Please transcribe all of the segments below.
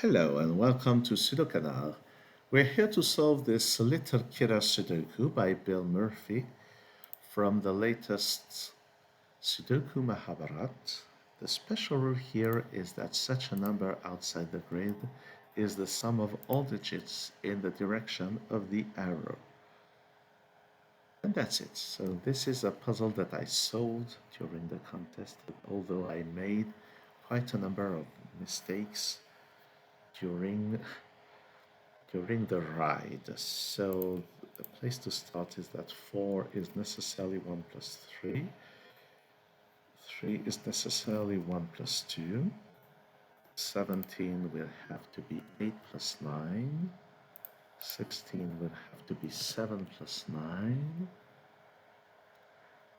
Hello and welcome to SudoKanard. We're here to solve this little killer Sudoku by Bill Murphy from the latest Sudoku Mahabharat. The special rule here is that such a number outside the grid is the sum of all digits in the direction of the arrow. And that's it. So this is a puzzle that I solved during the contest, although I made quite a number of mistakes during the ride. So the place to start is that 4 is necessarily 1 plus 3. 3 is necessarily 1 plus 2. 17 will have to be 8 plus 9. 16 will have to be 7 plus 9.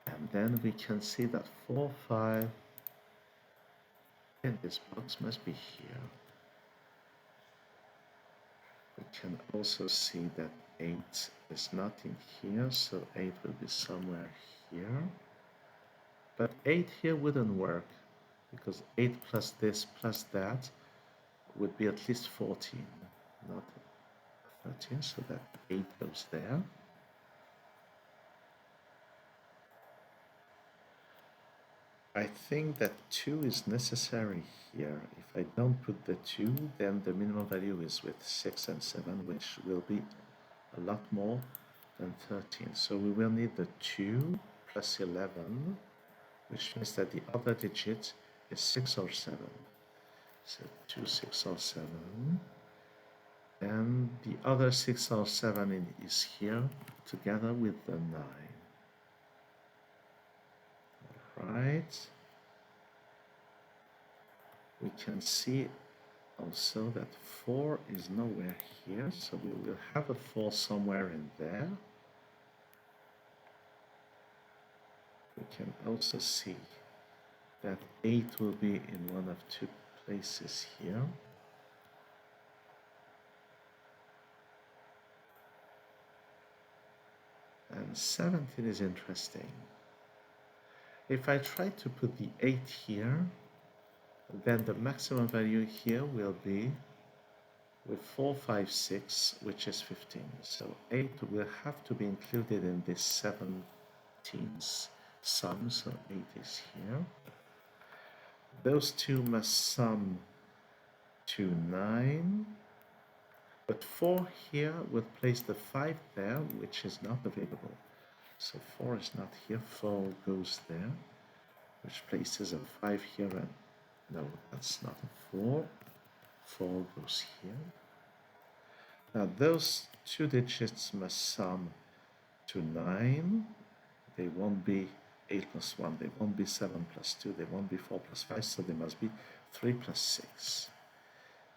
And then we can see that 4, 5 in this box must be here. We can also see that 8 is not in here, so 8 will be somewhere here. But 8 here wouldn't work, because 8 plus this plus that would be at least 14, not 13, so that 8 goes there. I think that 2 is necessary here. If I don't put the 2, then the minimum value is with 6 and 7, which will be a lot more than 13. So we will need the 2 plus 11, which means that the other digit is 6 or 7. So 2, 6 or 7. And the other 6 or 7 is here together with the 9. Right. We can see also that 4 is nowhere here, so we will have a 4 somewhere in there. We can also see that 8 will be in one of two places here. And 17 is interesting. If I try to put the 8 here, then the maximum value here will be with 4, 5, 6, which is 15. So 8 will have to be included in this 17's sum, so 8 is here. Those two must sum to 9, but 4 here would place the 5 there, which is not available. So 4 is not here, 4 goes there, which places a 5 here, and no, that's not a 4. 4 goes here. Now those two digits must sum to 9. They won't be 8 plus 1, they won't be 7 plus 2, they won't be 4 plus 5, so they must be 3 plus 6.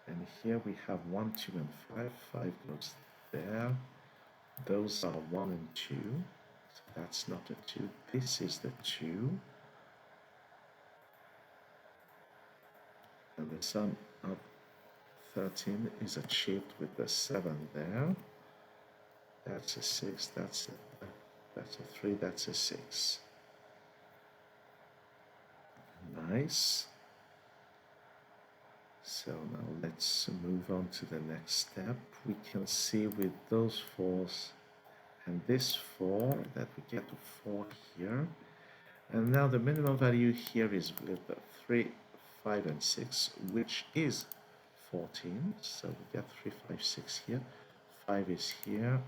And here we have 1, 2, and 5. 5 goes there. Those are 1 and 2. So that's not a 2. This is the 2. And the sum of 13 is achieved with the 7 there. That's a 6. That's a 3. That's a 6. Nice. So now let's move on to the next step. We can see with those 4s and this 4 that we get to 4 here. And now the minimum value here is with the 3, 5, and 6, which is 14. So we get 3, 5, 6 here. 5 is here.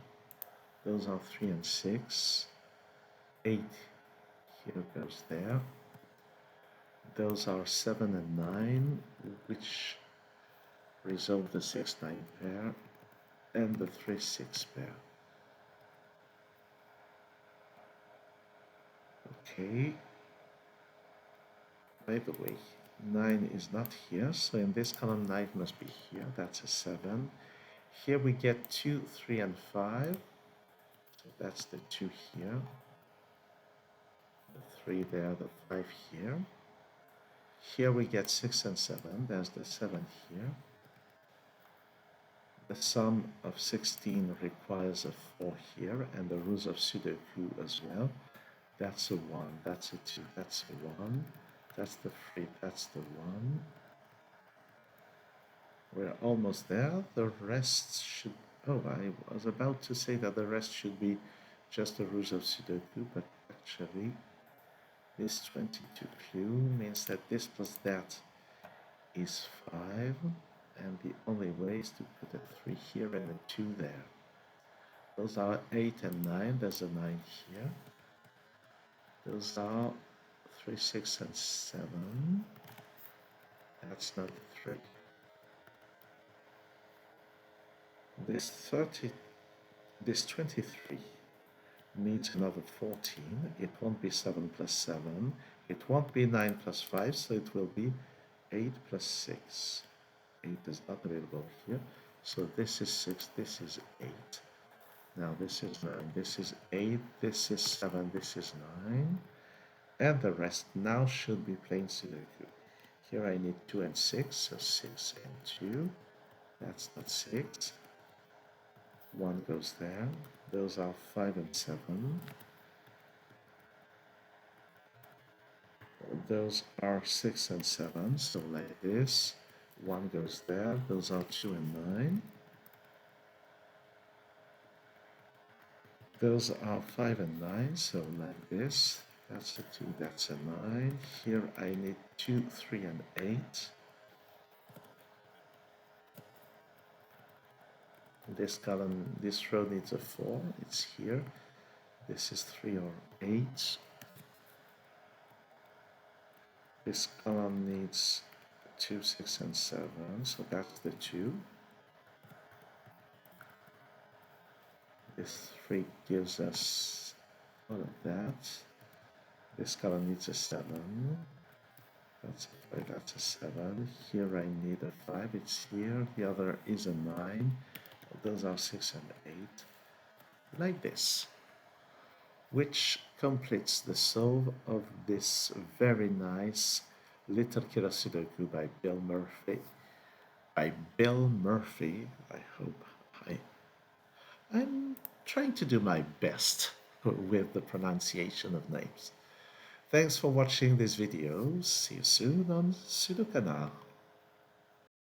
Those are 3 and 6. 8 here goes there. Those are 7 and 9, which resolve the 6, 9 pair and the 3, 6 pair. Okay. By the way, 9 is not here, so in this column 9 must be here. That's a 7. Here we get 2, 3, and 5. So that's the 2 here. The 3 there, the 5 here. Here we get 6 and 7. There's the 7 here. The sum of 16 requires a 4 here, and the rules of Sudoku as well. That's a 1, that's a 2, that's a 1, that's the 3, that's the 1. We're almost there. The rest should... Oh, I was about to say that the rest should be just the rules of Sudoku, but actually this 22 clue means that this plus that is 5, and the only way is to put a 3 here and a 2 there. Those are 8 and 9. There's a 9 here. Those are 3, 6, and 7. That's not 3. This 30, this 23 needs another 14. It won't be 7 plus 7. It won't be 9 plus 5, so it will be 8 plus 6. 8 is not available here. So this is 6, this is 8. Now this is 9, this is 8, this is 7, this is 9. And the rest now should be plain Sudoku. Here I need 2 and 6, so 6 and 2. That's not 6. 1 goes there. Those are 5 and 7. Those are 6 and 7, so like this. 1 goes there. Those are 2 and 9. Those are 5 and 9, so like this. That's a 2, that's a 9. Here I need 2, 3, and 8. This column, this row needs a 4. It's here. This is 3 or 8. This column needs 2, 6, and 7, so that's the 2. This 3 gives us all of that. This column needs a 7. That's a 5, that's a 7. Here I need a 5, it's here. The other is a 9. Those are 6 and 8. Like this. Which completes the solve of this very nice little Killer Sudoku by Bill Murphy. By Bill Murphy, I hope I'm trying to do my best with the pronunciation of names. Thanks for watching this video. See you soon on SudoKanard.